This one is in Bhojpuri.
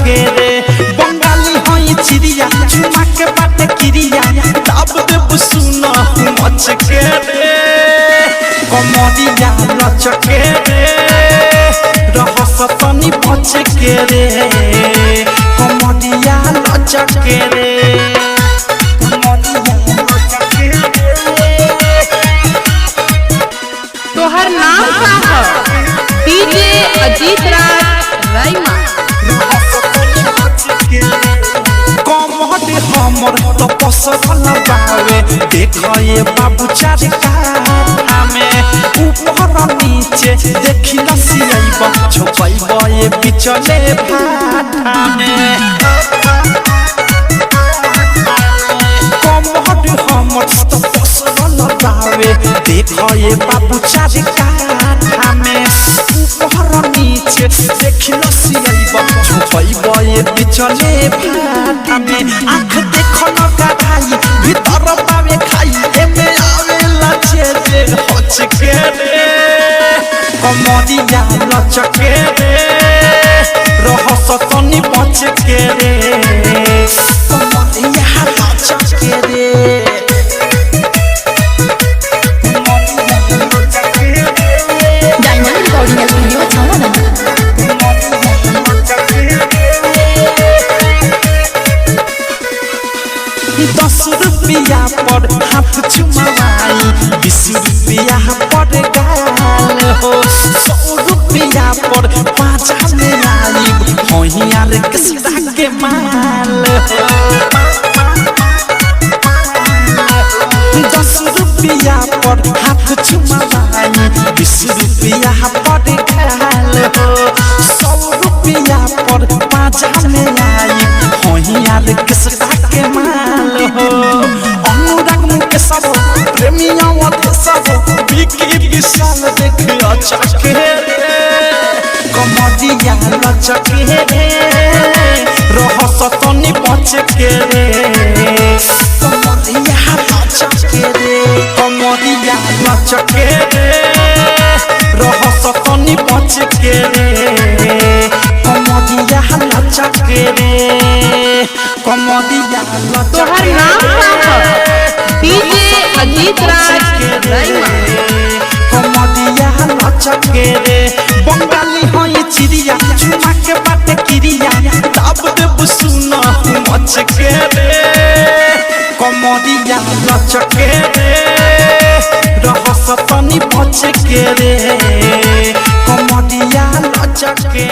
लचके रे बंगाली हई चिड़िया चुमा के बाटे किरिया दाब देब सुना मचके रे कमरिया लचके रे रहस तनी बचके रे कमरिया लचके रे तोहर नाम का है डीजे अजीत राज राइमा कमर हमर तो पसंद बावे देखए बाबू चार काठा में ऊपर नीचे देखी लसियाइब छुपाइब ये बिचले भाटा में कमर हमर तो पसंद बावे देखए बाबू चार काठा में ऊपर नीचे देखी लसियाइब छुपाइब ये बिचले भाटा में आँख देखो न गाई भीतर पावे खाई एमे आवेला छेदे हचके रे कमरिया लचके रे रहस तनी बचके रे कमरिया लचके रे डायमंड रिकॉर्डिंग स्टूडियो छावना 10 रुपया पर हाथ चुमाई 20 रुपया पर गाल हो 100 रुपया पर पाँच में आई होइयार किसका के माल हो 10 रुपया पर हाथ चुमाई 20 रुपया पर गाल हो 100 रुपया पर पाँच में आई होइयार किसका के माल हो अनुराग मुके सब प्रेमिया वाले सब बिकी विशाल देखे अचके कमरिया लचके रे रहस तनी बचके रे कमरिया लचके रे कमरिया लचके रे रहस तनी बचके रे कमरिया लचके रे कमरिया तोहर नाम का है डीजे अजीत राज राइमा कमरिया लचके रे बंगाली हई चिड़िया चुमा के बाटे किरिया दाब देब सुना मचके रे कमरिया लचके रे रहस तनी बचके रे कमरिया लचके